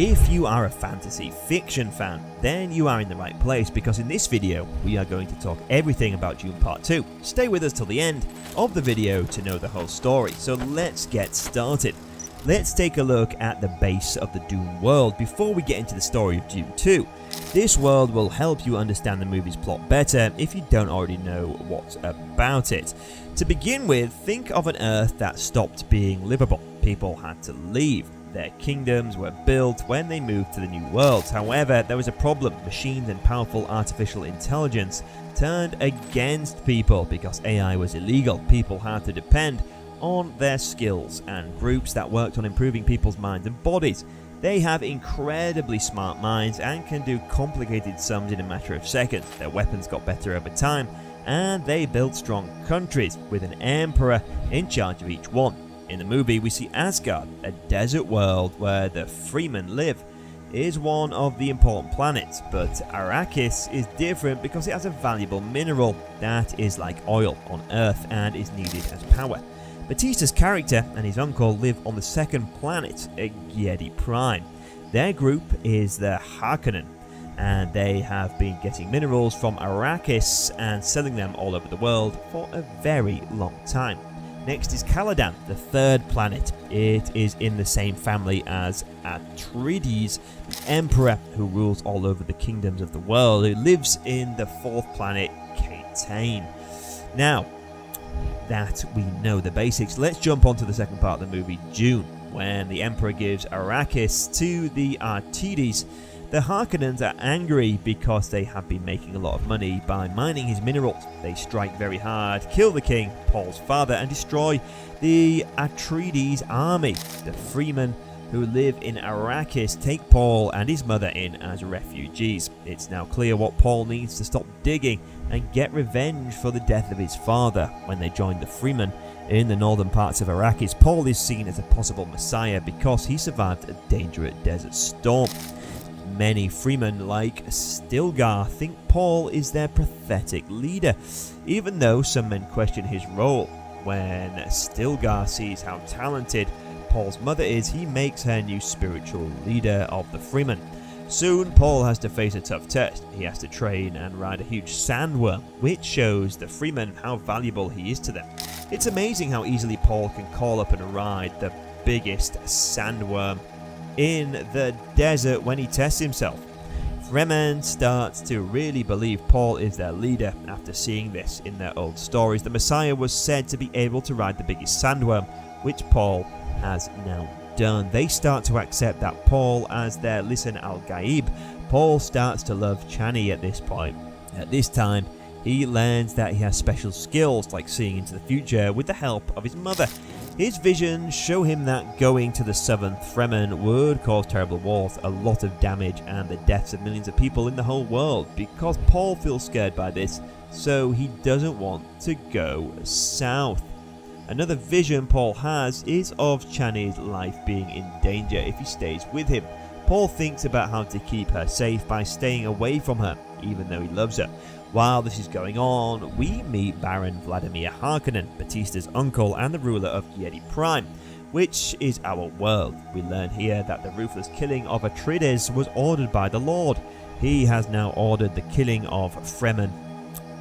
If you are a fantasy fiction fan, then you are in the right place, because in this video we are going to talk everything about Dune Part 2. Stay with us till the end of the video to know the whole story. So let's get started. Let's take a look at the base of the Dune world before we get into the story of Dune 2. This world will help you understand the movie's plot better if you don't already know what's about it. To begin with, think of an Earth that stopped being livable. People had to leave. Their kingdoms were built when they moved to the new worlds. However, there was a problem. Machines and powerful artificial intelligence turned against people because AI was illegal. People had to depend on their skills, and groups that worked on improving people's minds and bodies. They have incredibly smart minds and can do complicated sums in a matter of seconds. Their weapons got better over time, and they built strong countries with an emperor in charge of each one. In the movie, we see Asgard, a desert world where the Freemen live, is one of the important planets, but Arrakis is different because it has a valuable mineral that is like oil on Earth and is needed as power. Batista's character and his uncle live on the second planet, Giedi Prime. Their group is the Harkonnen, and they have been getting minerals from Arrakis and selling them all over the world for a very long time. Next is Caladan, the third planet. It is in the same family as Atreides, the emperor who rules all over the kingdoms of the world, who lives in the fourth planet, Khatain. Now that we know the basics, let's jump onto the second part of the movie, Dune. When the emperor gives Arrakis to the Atreides, the Harkonnens are angry because they have been making a lot of money by mining his minerals. They strike very hard, kill the king, Paul's father, and destroy the Atreides army. The Freemen who live in Arrakis take Paul and his mother in as refugees. It's now clear what Paul needs to stop digging and get revenge for the death of his father. When they join the Freemen in the northern parts of Arrakis, Paul is seen as a possible messiah because he survived a dangerous desert storm. Many Freemen, like Stilgar, think Paul is their prophetic leader, even though some men question his role. When Stilgar sees how talented Paul's mother is, he makes her new spiritual leader of the Freemen. Soon, Paul has to face a tough test. He has to train and ride a huge sandworm, which shows the Freemen how valuable he is to them. It's amazing how easily Paul can call up and ride the biggest sandworm in the desert when he tests himself. Fremen starts to really believe Paul is their leader after seeing this in their old stories. The Messiah was said to be able to ride the biggest sandworm, which Paul has now done. They start to accept that Paul as their Lisan al-Gaib. Paul starts to love Chani at this point. At this time, he learns that he has special skills like seeing into the future with the help of his mother. His visions show him that going to the Seventh Fremen would cause terrible wars, a lot of damage, and the deaths of millions of people in the whole world. Because Paul feels scared by this, so he doesn't want to go south. Another vision Paul has is of Chani's life being in danger if he stays with him. Paul thinks about how to keep her safe by staying away from her, even though he loves her. While this is going on, we meet Baron Vladimir Harkonnen, Batista's uncle and the ruler of Giedi Prime, which is our world. We learn here that the ruthless killing of Atreides was ordered by the Lord. He has now ordered the killing of Fremen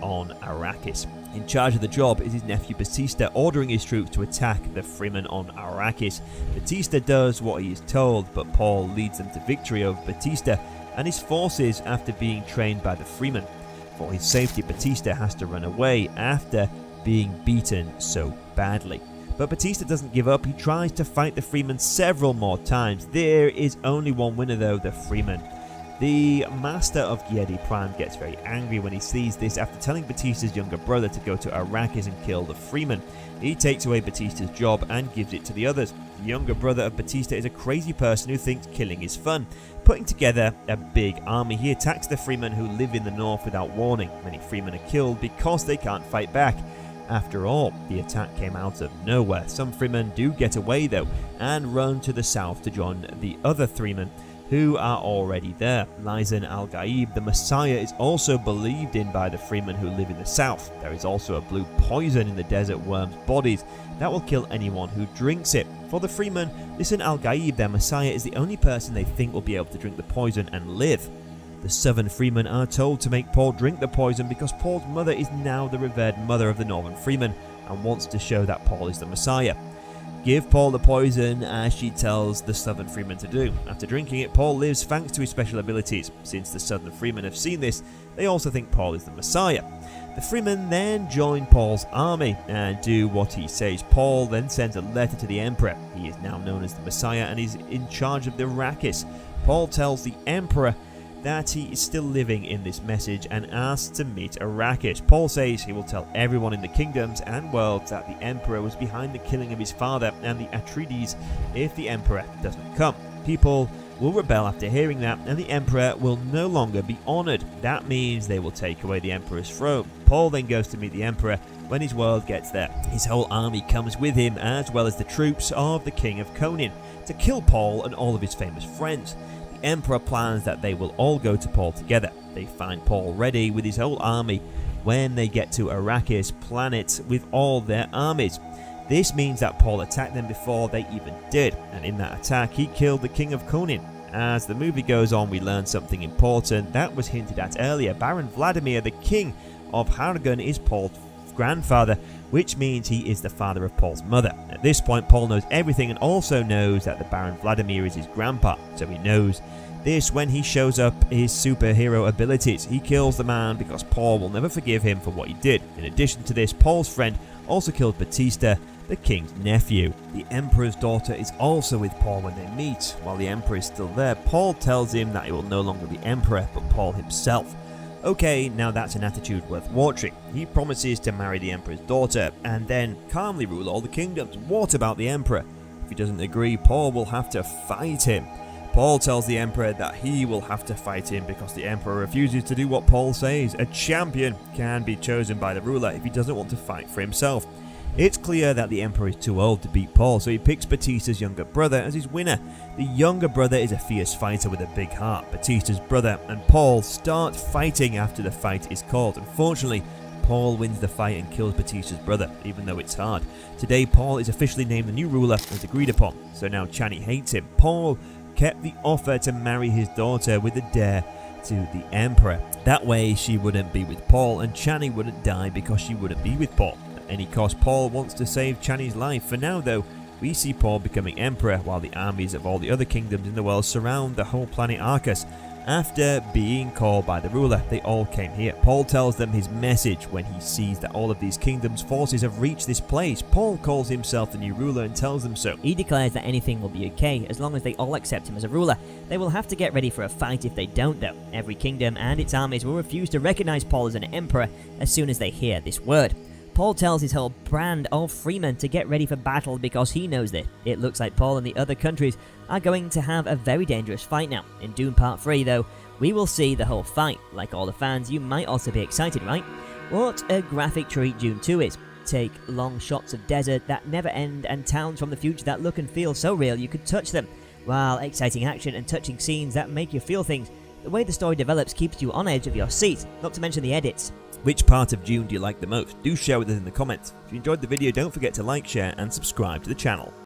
on Arrakis. In charge of the job is his nephew Batista, ordering his troops to attack the Fremen on Arrakis. Batista does what he is told, but Paul leads them to victory over Batista and his forces after being trained by the Fremen. For his safety, Batista has to run away after being beaten so badly. But Batista doesn't give up. He tries to fight the Freemen several more times. There is only one winner though, the Freemen. The master of Giedi Prime gets very angry when he sees this after telling Batista's younger brother to go to Arrakis and kill the Freemen. He takes away Batista's job and gives it to the others. The younger brother of Batista is a crazy person who thinks killing is fun. Putting together a big army, he attacks the Freemen who live in the north without warning. Many Freemen are killed because they can't fight back. After all, the attack came out of nowhere. Some Freemen do get away though and run to the south to join the other Freemen who are already there. Lisan al-Gaib, the Messiah, is also believed in by the freemen who live in the south. There is also a blue poison in the desert worms' bodies that will kill anyone who drinks it. For the freemen, Lisan al-Gaib, their Messiah, is the only person they think will be able to drink the poison and live. The southern freemen are told to make Paul drink the poison because Paul's mother is now the revered mother of the northern freemen and wants to show that Paul is the Messiah. Give Paul the poison, as she tells the southern freemen to do. After drinking it, Paul lives thanks to his special abilities. Since the southern freemen have seen this, they also think Paul is the Messiah. The freemen then join Paul's army and do what he says. Paul then sends a letter to the emperor. He is now known as the Messiah and is in charge of the Arrakis. Paul tells the emperor that he is still living in this message and asks to meet Arrakis. Paul says he will tell everyone in the kingdoms and worlds that the emperor was behind the killing of his father and the Atreides if the emperor doesn't come. People will rebel after hearing that, and the emperor will no longer be honoured. That means they will take away the emperor's throne. Paul then goes to meet the emperor when his world gets there. His whole army comes with him, as well as the troops of the king of Conan, to kill Paul and all of his famous friends. The emperor plans that they will all go to Paul together. They find Paul ready with his whole army when they get to Arrakis planet with all their armies. This means that Paul attacked them before they even did, and in that attack he killed the king of Conan. As the movie goes on, we learn something important that was hinted at earlier. Baron Vladimir, the king of Hargon, is Paul's grandfather, which means he is the father of Paul's mother. At this point, Paul knows everything and also knows that the Baron Vladimir is his grandpa, so he knows this when he shows up his superhero abilities. He kills the man because Paul will never forgive him for what he did. In addition to this, Paul's friend also killed Batista, the king's nephew. The emperor's daughter is also with Paul when they meet. While the emperor is still there, Paul tells him that he will no longer be emperor, but Paul himself. Okay, now that's an attitude worth watching. He promises to marry the emperor's daughter and then calmly rule all the kingdoms. What about the emperor? If he doesn't agree, Paul will have to fight him. Paul tells the emperor that he will have to fight him because the emperor refuses to do what Paul says. A champion can be chosen by the ruler if he doesn't want to fight for himself. It's clear that the emperor is too old to beat Paul, so he picks Batista's younger brother as his winner. The younger brother is a fierce fighter with a big heart. Batista's brother and Paul start fighting after the fight is called. Unfortunately, Paul wins the fight and kills Batista's brother, even though it's hard. Today, Paul is officially named the new ruler as agreed upon, so now Chani hates him. Paul kept the offer to marry his daughter with a dare to the emperor. That way, she wouldn't be with Paul, and Chani wouldn't die because she wouldn't be with Paul. At any cost, Paul wants to save Chani's life. For now, though, we see Paul becoming emperor while the armies of all the other kingdoms in the world surround the whole planet Arrakis. After being called by the ruler, they all came here. Paul tells them his message when he sees that all of these kingdoms' forces have reached this place. Paul calls himself the new ruler and tells them so. He declares that anything will be okay as long as they all accept him as a ruler. They will have to get ready for a fight if they don't, though. Every kingdom and its armies will refuse to recognize Paul as an emperor as soon as they hear this word. Paul tells his whole brand of freemen to get ready for battle because he knows that it looks like Paul and the other countries are going to have a very dangerous fight now. In Dune Part 3, though, we will see the whole fight. Like all the fans, you might also be excited, right? What a graphic treat Dune 2 is. Take long shots of desert that never end and towns from the future that look and feel so real you could touch them, while exciting action and touching scenes that make you feel things. The way the story develops keeps you on edge of your seat, not to mention the edits. Which part of Dune do you like the most? Do share with us in the comments. If you enjoyed the video, don't forget to like, share and subscribe to the channel.